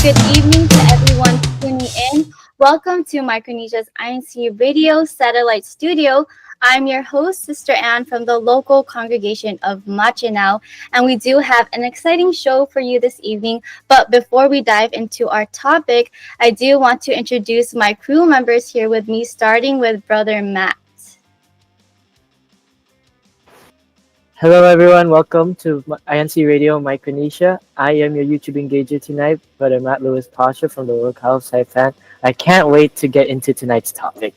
good evening to everyone tuning in. Welcome to Micronesia's INCRadio satellite studio. I'm your host, Sister Anne from the local congregation of Machinao, and we do have an exciting show for you this evening. But before we dive into our topic, I do want to introduce my crew members here with me, starting with Brother Matt. Hello everyone, welcome to INCRadio Micronesia. I am your YouTube engager tonight, Brother Matt Lewis Pasha from the local side fan. I can't wait to get into tonight's topic.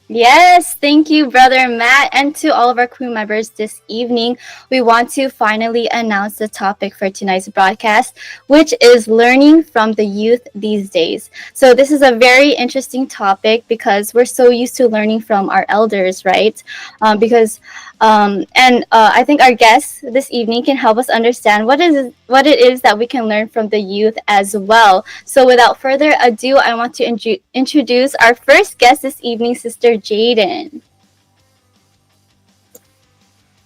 Yes, thank you, Brother Matt, and to all of our crew members this evening. We want to finally announce the topic for tonight's broadcast, which is learning from the youth these days. So, this is a very interesting topic because we're so used to learning from our elders, right? I think our guest this evening can help us understand what it is that we can learn from the youth as well. So, without further ado, I want to introduce our first guest this evening, Sister Jaden.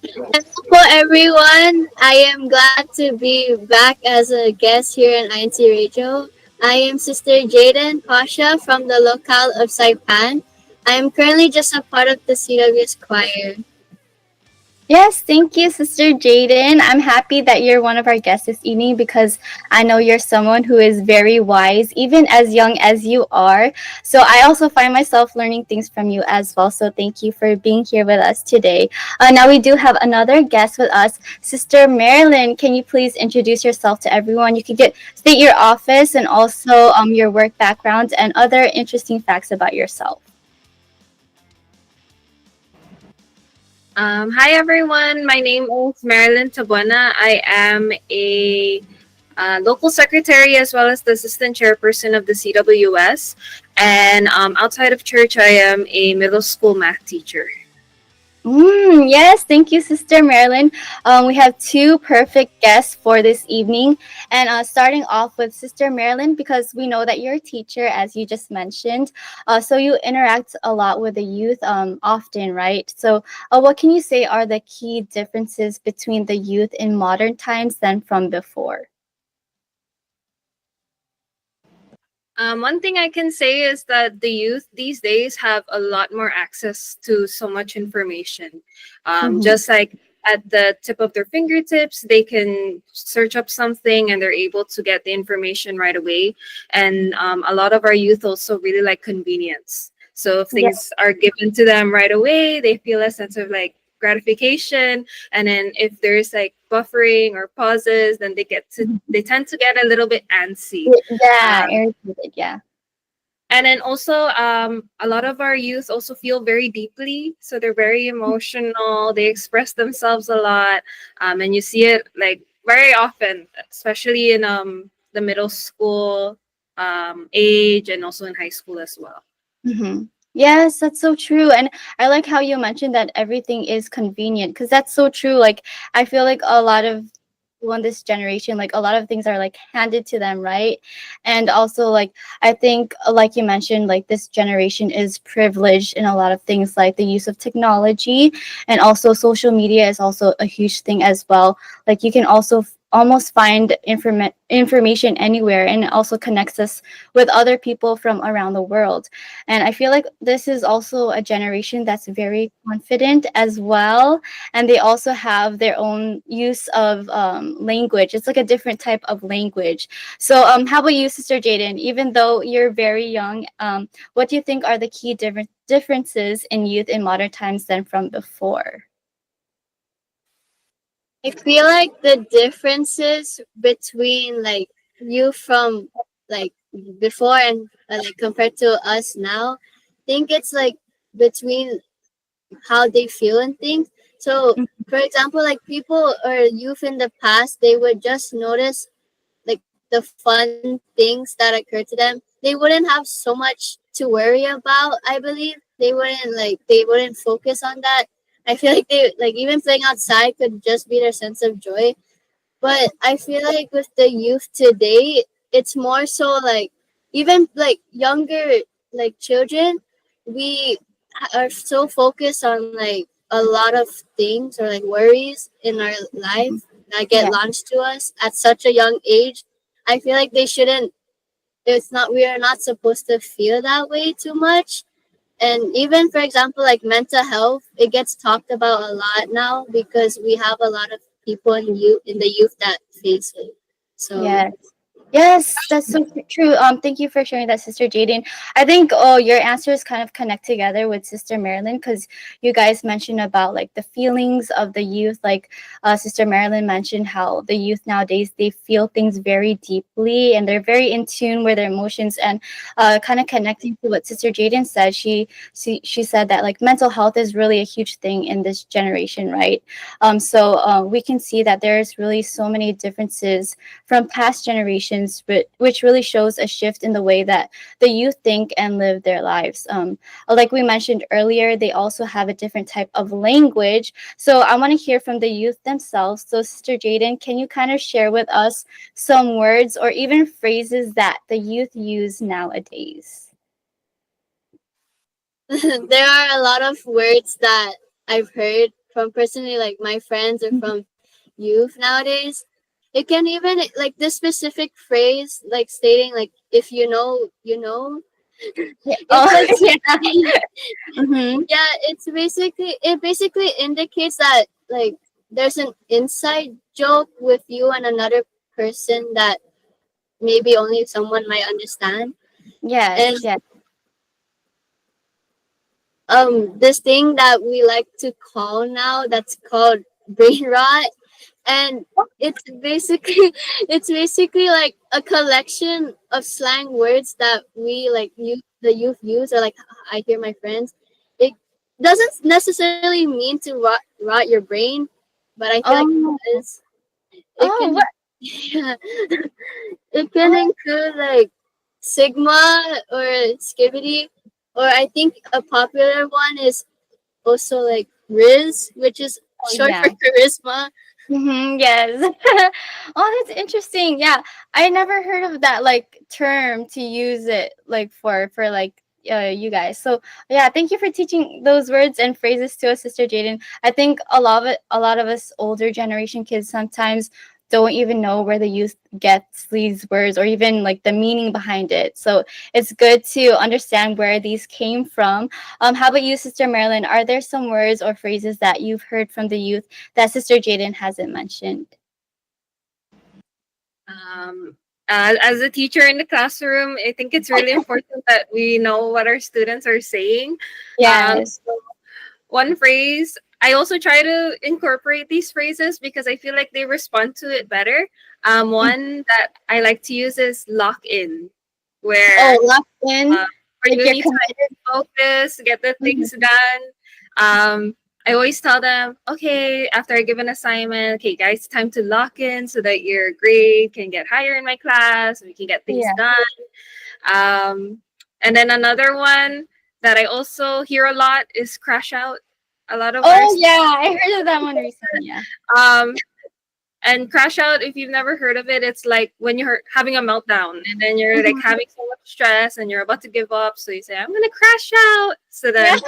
Hello everyone. I am glad to be back as a guest here in INCRadio. I am Sister Jaden Pasha from the locale of Saipan. I am currently just a part of the CWS choir. Yes, thank you, Sister Jaden. I'm happy that you're one of our guests this evening because I know you're someone who is very wise, even as young as you are. So I also find myself learning things from you as well. So thank you for being here with us today. Now we do have another guest with us, Sister Marilyn. Can you please introduce yourself to everyone? You can state your office and also your work background and other interesting facts about yourself. Hi everyone, my name is Marilyn Tabuena. I am a local secretary as well as the assistant chairperson of the CWS. And outside of church, I am a middle school math teacher. Yes, thank you, Sister Marilyn. We have two perfect guests for this evening. And starting off with Sister Marilyn, because we know that you're a teacher, as you just mentioned. So you interact a lot with the youth often, right? So what can you say are the key differences between the youth in modern times than from before? One thing I can say is that the youth these days have a lot more access to so much information. Just like at the tip of their fingertips, they can search up something and they're able to get the information right away. And a lot of our youth also really like convenience. So if things are given to them right away, they feel a sense of like gratification. And then if there's like buffering or pauses, then they tend to get a little bit antsy. Irritated, yeah. And then also a lot of our youth also feel very deeply, so they're very emotional, they express themselves a lot, and you see it like very often, especially in the middle school age and also in high school as well. Yes, that's so true. And I like how you mentioned that everything is convenient because that's so true. Like, I feel like a lot of people in this generation, like a lot of things are like handed to them, right? And also, like, I think, like you mentioned, like this generation is privileged in a lot of things, like the use of technology, and also social media is also a huge thing as well. Like, you can also almost find information anywhere, and it also connects us with other people from around the world. And I feel like this is also a generation that's very confident as well, and they also have their own use of language. It's like a different type of language. So how about you, Sister Jaden? Even though you're very young, what do you think are the key differences in youth in modern times than from before? I feel like the differences between like you from like before and like compared to us now, I think it's like between how they feel and things. So, for example, like people or youth in the past, they would just notice like the fun things that occur to them. They wouldn't have so much to worry about. I believe they wouldn't focus on that. I feel like they like even playing outside could just be their sense of joy. But I feel like with the youth today, it's more so like even like younger like children, we are so focused on like a lot of things or like worries in our life that get launched to us at such a young age. I feel like they shouldn't we are not supposed to feel that way too much. And even, for example, like mental health, it gets talked about a lot now because we have a lot of people in the youth that face it. So Yes. Yes, that's so true. Thank you for sharing that, Sister Jaden. I think your answers kind of connect together with Sister Marilyn because you guys mentioned about like the feelings of the youth. Like Sister Marilyn mentioned how the youth nowadays they feel things very deeply and they're very in tune with their emotions. And kind of connecting to what Sister Jaden said, she said that like mental health is really a huge thing in this generation, right? So we can see that there's really so many differences from past generations, but which really shows a shift in the way that the youth think and live their lives. Like we mentioned earlier, they also have a different type of language. So I want to hear from the youth themselves. So Sister Jaden, can you kind of share with us some words or even phrases that the youth use nowadays? there are a lot of words that I've heard from personally, like my friends or from youth nowadays. It can even like this specific phrase, like stating like if you know, you know. Yeah. It's Oh, like yeah. Mm-hmm. yeah, it basically indicates that like there's an inside joke with you and another person that maybe only someone might understand. And Yes, yes. this thing that we like to call now that's called brain rot, and it's basically it's basically like a collection of slang words that we like the youth use, or like I hear my friends. It doesn't necessarily mean to rot your brain, but I feel like Oh, it does. It oh, can what? yeah, it can Oh, include like sigma or skibidi, or I think a popular one is also like Riz, which is oh short for yeah. charisma. Yes. Oh, that's interesting. Yeah, I never heard of that like term to use it like for like you guys. So yeah, thank you for teaching those words and phrases to us, Sister Jaden. I think a lot of us older generation kids sometimes don't even know where the youth gets these words or even like the meaning behind it. So it's good to understand where these came from. How about you, Sister Marilyn? Are there some words or phrases that you've heard from the youth that Sister Jaden hasn't mentioned? Um, as a teacher in the classroom, I think it's really important that we know what our students are saying. Yes. So one phrase, I also try to incorporate these phrases because I feel like they respond to it better. One that I like to use is lock in, Oh, where locked in. uh, where Like you you're need to committed. focus, get the Mhm. things done. I always tell them, okay, after I give an assignment, okay, guys, time to lock in so that your grade can get higher in my class and we can get things Yeah. done. And then another one that I also hear a lot is crash out. A lot of our Oh yeah, I heard of that one recently. Yeah. um, and crash out, if you've never heard of it, it's like when you're having a meltdown and then you're like Mhm. having so much stress and you're about to give up. So you say, I'm gonna crash out. So Yeah. then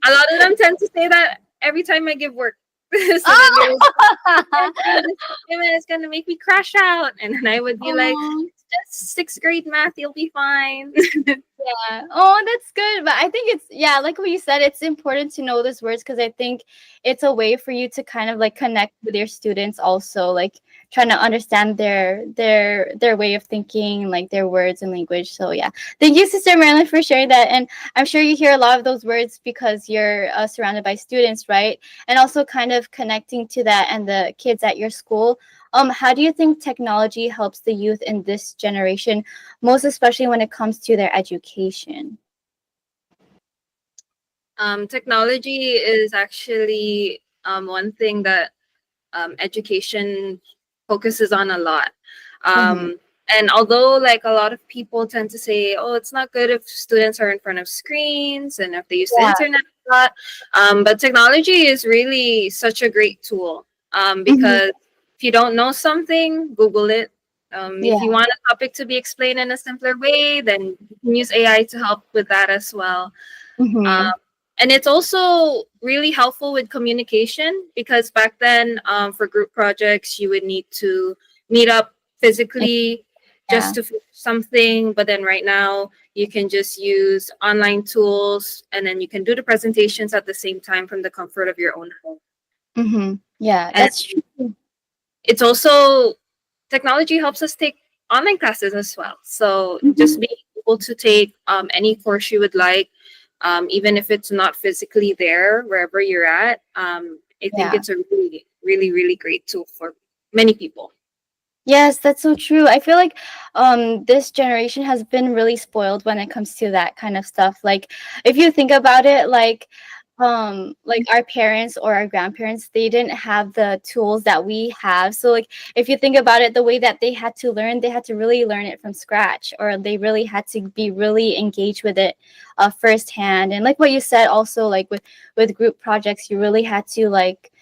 a lot of them tend to say that every time I give work. So then they would Oh. this document is gonna make me crash out. And then I would be like, Oh. it's just sixth grade math, you'll be fine. Yeah. Oh, that's good. But I think it's yeah, like what you said, it's important to know those words because I think it's a way for you to kind of like connect with your students also, like trying to understand their way of thinking, like their words and language. So yeah. Thank you, Sister Marilyn, for sharing that. And I'm sure you hear a lot of those words because you're surrounded by students, right? And also kind of connecting to that and the kids at your school. How do you think technology helps the youth in this generation, most especially when it comes to their education? Technology is actually one thing that education focuses on a lot. Mm-hmm. And although like a lot of people tend to say, oh, it's not good if students are in front of screens and if they use the Yeah. internet a lot, but technology is really such a great tool Mm-hmm. because if you don't know something, Google it. Yeah. If you want a topic to be explained in a simpler way, then you can use AI to help with that as well. Um, Mm-hmm. and it's also really helpful with communication because back then, for group projects, you would need to meet up physically Yeah. just to finish something, but then right now you can just use online tools and then you can do the presentations at the same time from the comfort of your own home. Mm-hmm. Yeah, And that's true. it's also, technology helps us take online classes as well. So Mm-hmm. just being able to take any course you would like, even if it's not physically there wherever you're at, I think Yeah. it's a really, really, really great tool for many people. Yes, that's so true. I feel like this generation has been really spoiled when it comes to that kind of stuff. Like if you think about it, like our parents or our grandparents, they didn't have the tools that we have. So like if you think about it, the way that they had to learn, they had to really learn it from scratch, or they really had to be really engaged with it firsthand. And like what you said also, like with group projects, you really had to like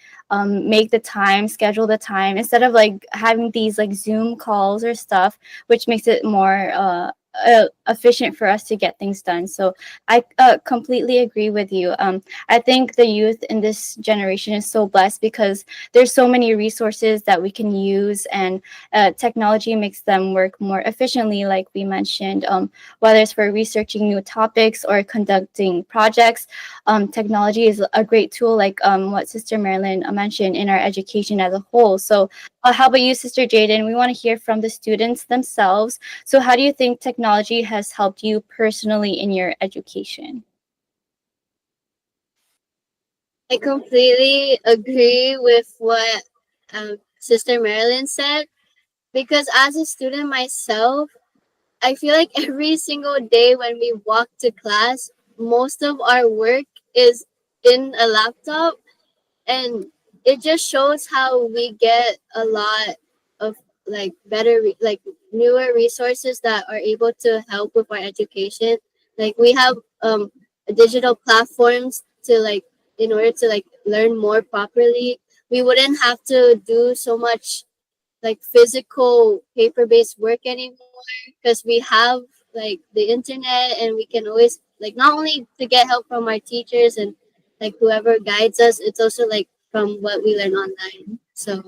make the time, schedule the time instead of like having these like Zoom calls or stuff, which makes it more efficient for us to get things done. So I completely agree with you. I think the youth in this generation is so blessed because there's so many resources that we can use, and technology makes them work more efficiently, like we mentioned. Whether it's for researching new topics or conducting projects, technology is a great tool, like what Sister Marilyn mentioned in our education as a whole. So, how about you, Sister Jaden? We want to hear from the students themselves. So, how do you think technology has helped you personally in your education? I completely agree with what Sister Marilyn said, because as a student myself, I feel like every single day when we walk to class, most of our work is in a laptop, and it just shows how we get a lot of like like newer resources that are able to help with our education. Like we have digital platforms to like, in order to like learn more properly, we wouldn't have to do so much like physical paper based work anymore, because we have like the internet, and we can always like not only to get help from our teachers and like whoever guides us, it's also like from what we learn online. So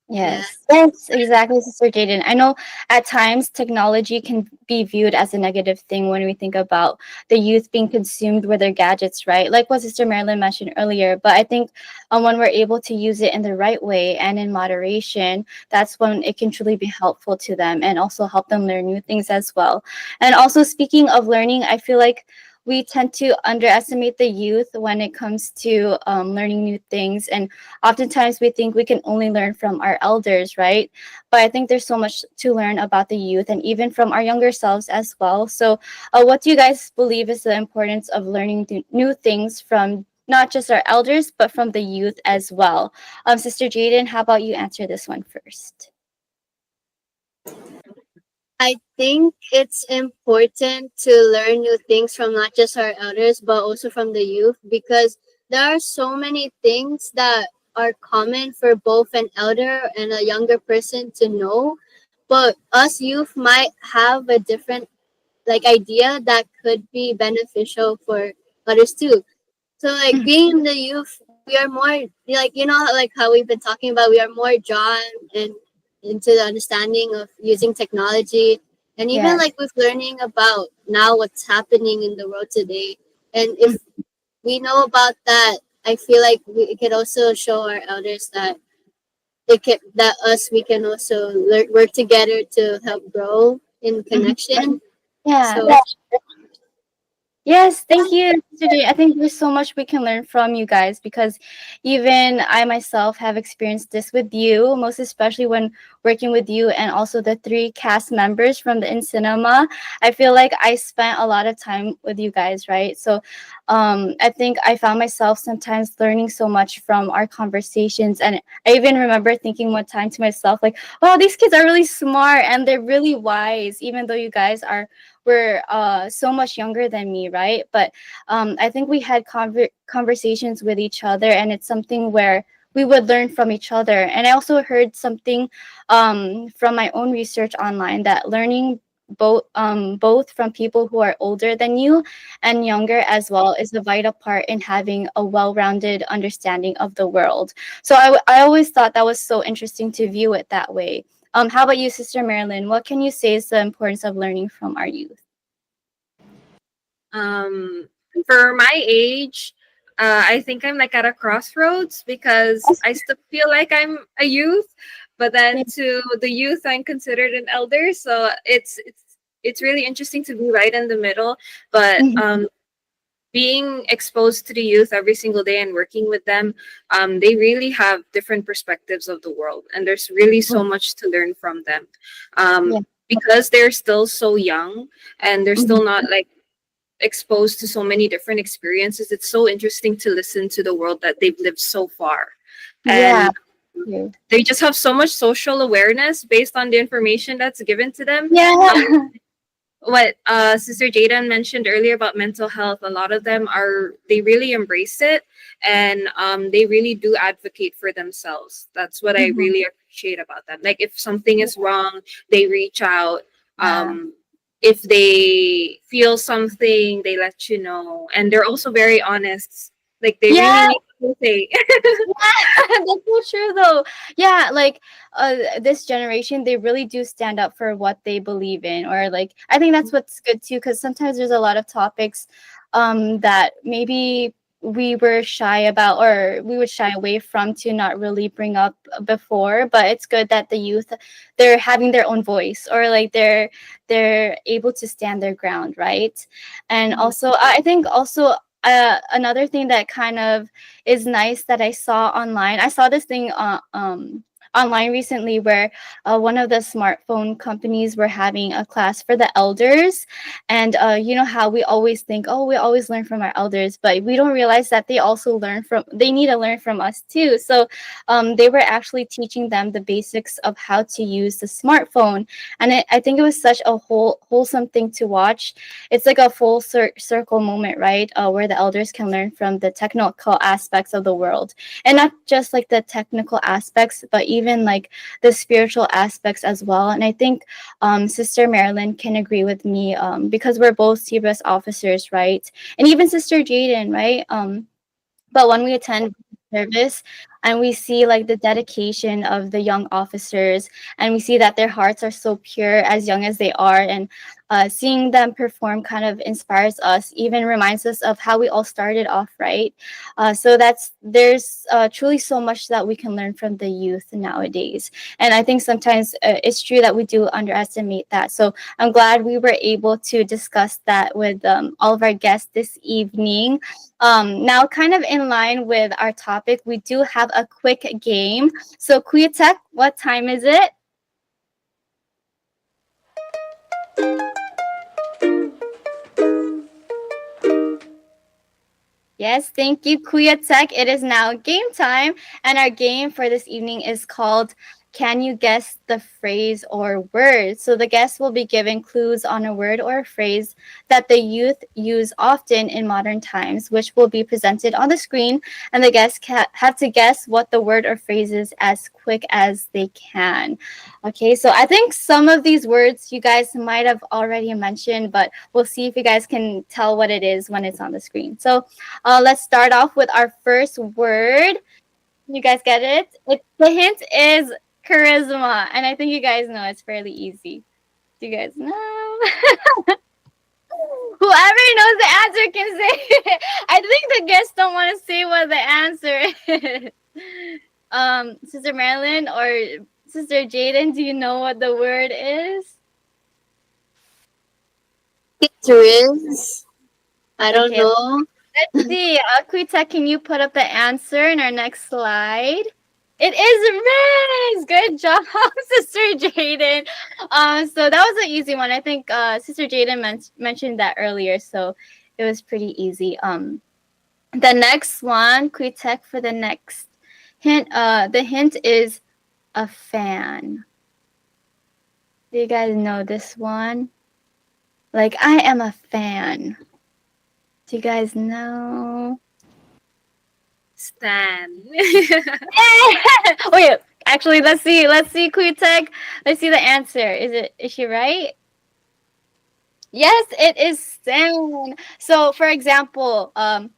yeah. Yes, exactly, Sister Jaden. I know at times technology can be viewed as a negative thing when we think about the youth being consumed with their gadgets, right? Like what Sister Marilyn mentioned earlier. But I think when we're able to use it in the right way and in moderation, that's when it can truly be helpful to them and also help them learn new things as well. And also, speaking of learning, I feel like we tend to underestimate the youth when it comes to learning new things. And oftentimes we think we can only learn from our elders, right? But I think there's so much to learn about the youth and even from our younger selves as well. So, what do you guys believe is the importance of learning new things from not just our elders, but from the youth as well? Sister Jaden, how about you answer this one first? I think it's important to learn new things from not just our elders, but also from the youth, because there are so many things that are common for both an elder and a younger person to know. But us youth might have a different like idea that could be beneficial for others too. So like being in the youth, we are more like, you know, like how we've been talking about, we are more drawn and into the understanding of using technology, and even Yes. like with learning about now what's happening in the world today. And if we know about that, I feel like we can also show our elders that it can, that us we can also work together to help grow in Mhm. connection. Yeah, So that's Yes, thank you, Sister Jane. I think there's so much we can learn from you guys because even I myself have experienced this with you, most especially when working with you and also the three cast members from the In Cinema. I feel like I spent a lot of time with you guys, right? So I think I found myself sometimes learning so much from our conversations. And I even remember thinking one time to myself, like, wow, these kids are really smart and they're really wise, even though you guys were so much younger than me, right? But I think we had conversations with each other, and it's something where we would learn from each other. And I also heard something from my own research online that learning both from people who are older than you and younger as well is a vital part in having a well-rounded understanding of the world. So I always thought that was so interesting to view it that way. How about you, Sister Marilyn? What can you say is the importance of learning from our youth? Um, for my age, I think I'm like at a crossroads because I still feel like I'm a youth, but then to the youth, I'm considered an elder. So it's really interesting to be right in the middle. But being exposed to the youth every single day and working with them, they really have different perspectives of the world, and there's really so much to learn from them. Yeah. Because they're still so young and they're still Mhm. not like exposed to so many different experiences, it's so interesting to listen to the world that they've lived so far. Yeah. And they just have so much social awareness based on the information that's given to them. Yeah. What Sister Jaden mentioned earlier about mental health, a lot of them are, they really embrace it, and they really do advocate for themselves. That's what I Mhm. really appreciate about them. Like if something is wrong, they reach out. Yeah. If they feel something, they let you know, and they're also very honest. Like they really Yeah. mean what they say. That's so true though. Yeah, like this generation, they really do stand up for what they believe in, or like I think that's what's good too, because sometimes there's a lot of topics that maybe we were shy about, or we would shy away from to not really bring up before. But it's good that the youth, they're having their own voice, or like they're able to stand their ground, right? And also I think also another thing that kind of is nice that I saw online. I saw this thing online recently where one of the smartphone companies were having a class for the elders, and you know how we always think, oh, we always learn from our elders, but we don't realize that they also learn from. They need to learn from us too. So they were actually teaching them the basics of how to use the smartphone, and I think it was such a wholesome thing to watch. It's like a full circle moment, right? Where the elders can learn from the technical aspects of the world, and not just like the technical aspects, but even like the spiritual aspects as well. And I think Sister Marilyn can agree with me, because we're both CBS officers, right? And even Sister Jaden, right? But when we attend service and we see like the dedication of the young officers, and we see that their hearts are so pure as young as they are, and seeing them perform kind of inspires us, even reminds us of how we all started off, right? So that's there's truly so much that we can learn from the youth nowadays. And I think sometimes it's true that we do underestimate that. So I'm glad we were able to discuss that with all of our guests this evening. Now, kind of in line with our topic, we do have a quick game. So, Kuya Tech, what time is it? Yes, thank you, Kuya Tech. It is now game time, and our game for this evening is called Can You Guess the Phrase or Word? So the guests will be given clues on a word or a phrase that the youth use often in modern times, which will be presented on the screen, and the guests have to guess what the word or phrase is as quick as they can. Okay, so I think some of these words you guys might have already mentioned, but we'll see if you guys can tell what it is when it's on the screen. So let's start off with our first word. You guys get it? The hint is charisma, and I think you guys know it's fairly easy. Do you guys know? Whoever knows the answer can say it. I think the guests don't want to say what the answer is. Sister Marilyn or Sister Jaden, do you know what the word is? It is. I don't Okay, know. let's see. Quita, can you put up the answer in our next slide? It is Riz. Good job, Sister Jaden. So that was an easy one. I think Sister Jaden mentioned that earlier, so it was pretty easy. The next one, Quitek for the next hint. The hint is a fan. Do you guys know this one? Like, I am a fan. Do you guys know? Stan. Oh yeah, actually, let's see. Let's see, Quitek. Let's see the answer. Is she right? Yes, it is Stan. So, for example, an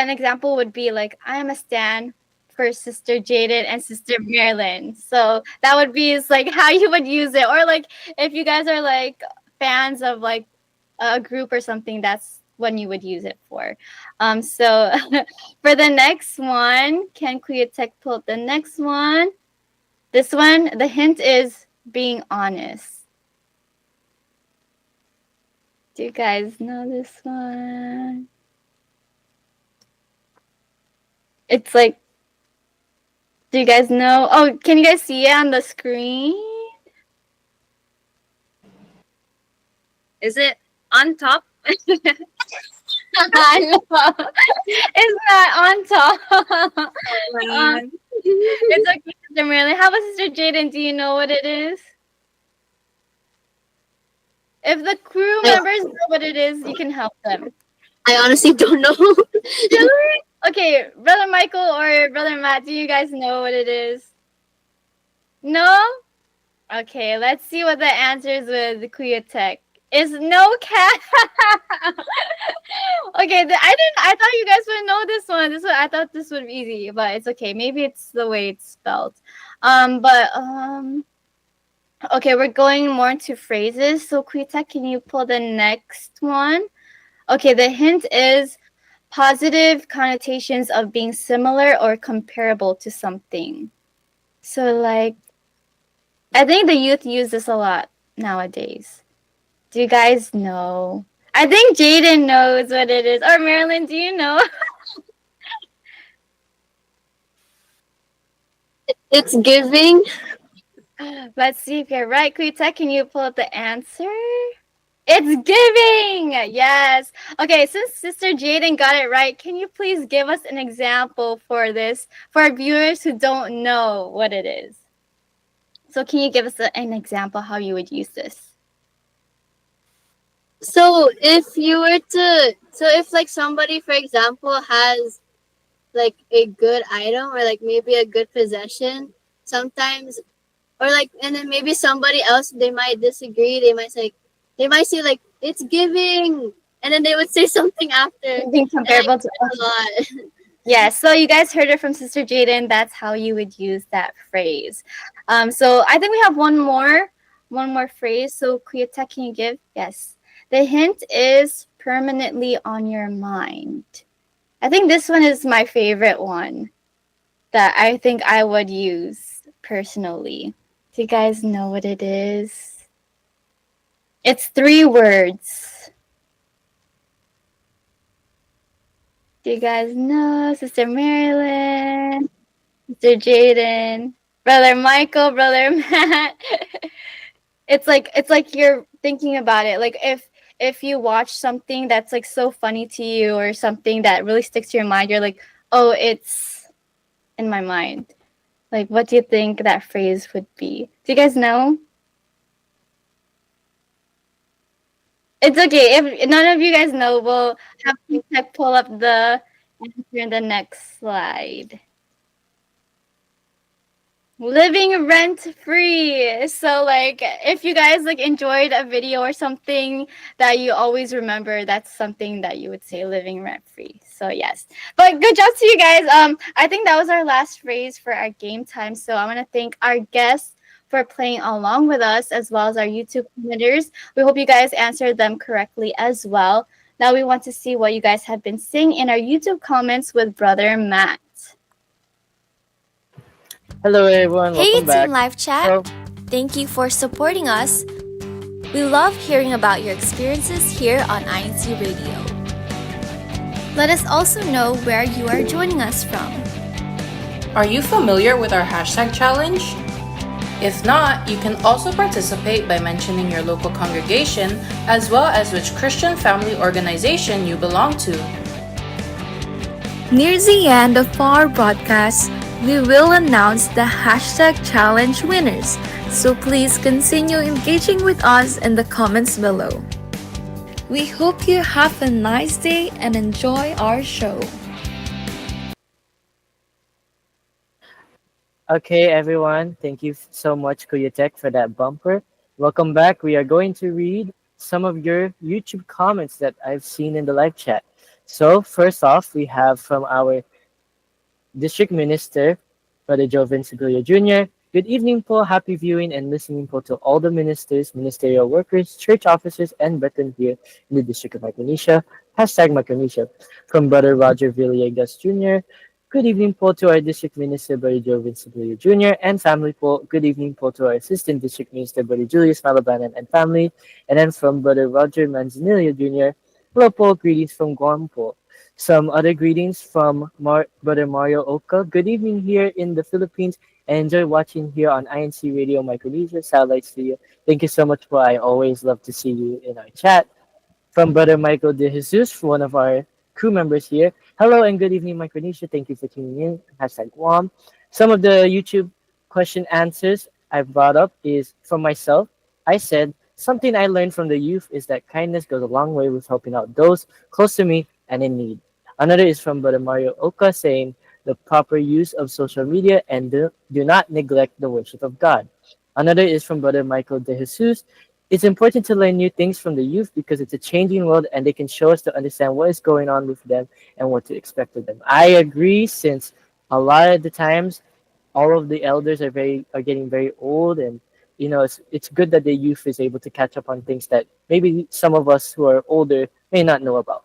example would be like, I am a stan for Sister Jaden and Sister Marilyn. So that would be is like how you would use it, or like if you guys are like fans of like a group or something, that's when you would use it for. So for the next one, can Kuya Tech pull up the next one? This one, the hint is being honest. Do you guys know this one? It's like, do you guys know? Oh, can you guys see it on the screen? Is it on top? No, it's not on top. It's okay, Sister Marilyn. How about Sister Jaden? Do you know what it is? If the crew members know what it is, you can help them. I honestly don't know. Really? Okay, Brother Michael or Brother Matt, do you guys know what it is? No? Okay, let's see what the answer is with Kuya Tech. Is no cat. Okay, I thought you guys would know this one. I thought this would be easy, but it's okay. Maybe it's the way it's spelled. Okay, we're going more into phrases. So Kuya Tech, can you pull the next one? Okay, the hint is positive connotations of being similar or comparable to something. So like, I think the youth use this a lot nowadays. Do you guys know? I think Jaden knows what it is. Or Marilyn, do you know? It's giving. Let's see if you're right. Kuya Tech, can you pull up the answer? It's giving! Yes. Okay, since Sister Jaden got it right, can you please give us an example for this, for our viewers who don't know what it is? So can you give us an example how you would use this? So if like somebody, for example, has like a good item or like maybe a good possession, sometimes, or like, and then maybe somebody else, they might disagree. They might say like, it's giving, and then they would say something after. Being comparable to a lot. Yeah, so you guys heard it from Sister Jaden. That's how you would use that phrase. So I think we have one more phrase. So Kuya Tech, can you give? Yes. The hint is permanently on your mind. I think this one is my favorite one that I think I would use personally. Do you guys know what it is? It's 3 words. Do you guys know? Sister Marilyn, Sister Jaden, Brother Michael, Brother Matt. It's like you're thinking about it. Like if you watch something that's like so funny to you or something that really sticks to your mind, you're like, oh, it's in my mind. Like, what do you think that phrase would be? Do you guys know? It's okay. If none of you guys know, we'll have to pull up the answer in the next slide. Living rent free. So like if you guys like enjoyed a video or something that you always remember, that's something that you would say, living rent free. So yes. But good job to you guys. I think that was our last phrase for our game time. So I want to thank our guests for playing along with us, as well as our YouTube commenters. We hope you guys answered them correctly as well. Now we want to see what you guys have been saying in our YouTube comments with Brother Matt. Hello everyone, Hey, welcome back. Team Live Chat! So, Thank you for supporting us. We love hearing about your experiences here on INC Radio. Let us also know where you are joining us from. Are you familiar with our hashtag challenge? If not, you can also participate by mentioning your local congregation as well as which Christian family organization you belong to. Near the end of our broadcast, we will announce the hashtag challenge winners, so please continue engaging with us in the comments below. We hope you have a nice day and enjoy our show. okay everyone, thank you so much Kuya Tech for that bumper. Welcome back. We are going to read some of your YouTube comments that I've seen in the live chat. So first off, we have from our District Minister, Brother Joven Sibilio Jr. Good evening po, happy viewing and listening po to all the ministers, ministerial workers, church officers, and brethren here in the District of Micronesia. Hashtag Micronesia. From Brother Roger Villegas Jr. Good evening po to our District Minister, Brother Joven Sibilio Jr. and family po. Good evening po to our Assistant District Minister, Brother Julius Malabanan and family. And then from Brother Roger Manzanillo Jr. Hello po, greetings from Guam po. Some other greetings from Brother Mario Oka. Good evening here in the Philippines and enjoy watching here on INCRadio Micronesia Satellite Studio. Thank you so much, I always love to see you in our chat. From Brother Michael De Jesus, one of our crew members here. Hello and good evening, Micronesia. Thank you for tuning in. Hashtag Guam. Some of the YouTube question answers I brought up is from myself. I said, something I learned from the youth is that kindness goes a long way with helping out those close to me and in need. Another is from Brother Mario Oka saying the proper use of social media and do not neglect the worship of God. Another is from Brother Michael De Jesus. It's important to learn new things from the youth because it's a changing world and they can show us to understand what is going on with them and what to expect of them. I agree, since a lot of the times all of the elders are getting very old, and it's good that the youth is able to catch up on things that maybe some of us who are older may not know about.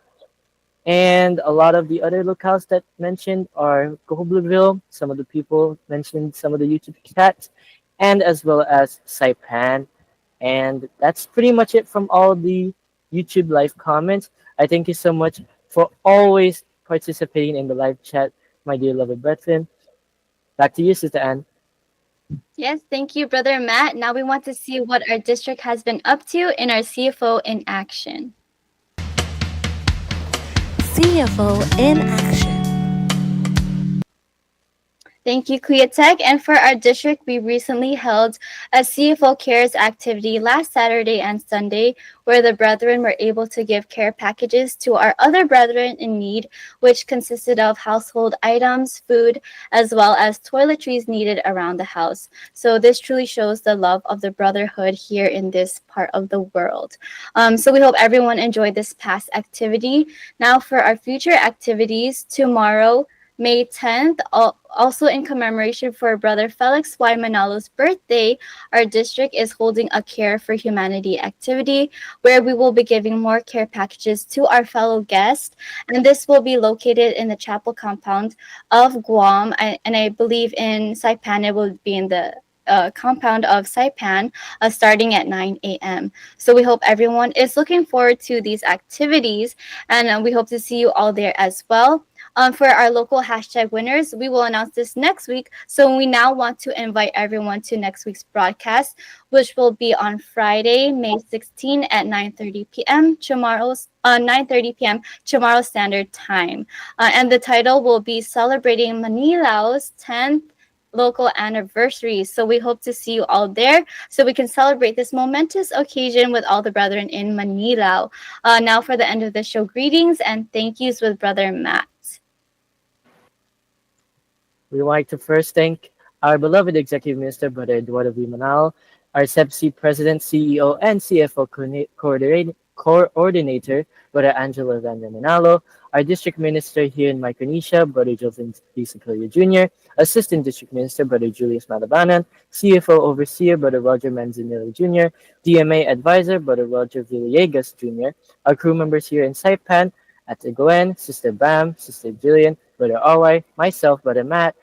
And a lot of the other locales that mentioned are Gobleville. Some of the people mentioned some of the YouTube chats, and as well as Saipan. And that's pretty much it from all the YouTube live comments. I thank you so much for always participating in the live chat, my dear beloved brethren. Back to you, Sister Anne. Yes, thank you, Brother Matt. Now we want to see what our district has been up to in our CFO in action. CFO in action. Thank you, Kuya Tech. And for our district, we recently held a CFO Cares activity last Saturday and Sunday, where the brethren were able to give care packages to our other brethren in need, which consisted of household items, food, as well as toiletries needed around the house. So this truly shows the love of the brotherhood here in this part of the world. So we hope everyone enjoyed this past activity. Now for our future activities, tomorrow, May 10th, also in commemoration for Brother Felix Y. Manalo's birthday, our district is holding a Care for Humanity activity where we will be giving more care packages to our fellow guests. And this will be located in the chapel compound of Guam. And I believe in Saipan, it will be in the compound of Saipan, starting at 9 a.m. So we hope everyone is looking forward to these activities, and we hope to see you all there as well. For our local hashtag winners, we will announce this next week. So we now want to invite everyone to next week's broadcast, which will be on Friday, May 16 at 9:30 p.m. Tomorrow's 9:30 p.m. Chamorro Standard Time. And the title will be Celebrating Manilao's 10th local anniversary. So we hope to see you all there so we can celebrate this momentous occasion with all the brethren in Manila. Now for the end of the show, greetings and thank yous with Brother Matt. We would like to first thank our beloved Executive Minister, Brother Eduardo V. Manal, our CEBSI President, CEO, and CFO Coordinator, Brother Angelo Vanda Manalo, our District Minister here in Micronesia, Brother Joven Sibilio Jr., Assistant District Minister, Brother Julius Malabanan, CFO Overseer, Brother Roger Manzanillo Jr., DMA Advisor, Brother Roger Villegas Jr., our crew members here in Saipan, Ate Gwen, Sister Bam, Sister Jillian, Brother RY, myself, Brother Matt,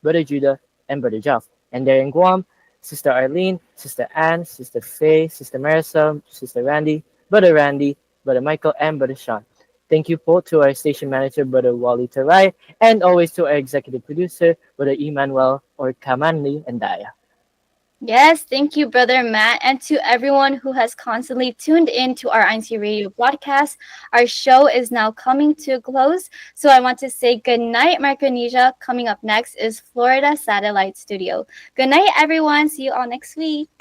Brother Judah, and Brother Jeff. And there in Guam, Sister Arlene, Sister Anne, Sister Faye, Sister Marisol, Sister Randy, Brother Michael, and Brother Sean. Thank you po to our station manager, Brother Wally Taray, and always to our executive producer, Brother Emmanuel or Kamanli and Daya. Yes, thank you, Brother Matt, and to everyone who has constantly tuned in to our INCRadio broadcast. Our show is now coming to a close, so I want to say good night, Micronesia. Coming up next is Florida Satellite Studio. Good night, everyone. See you all next week.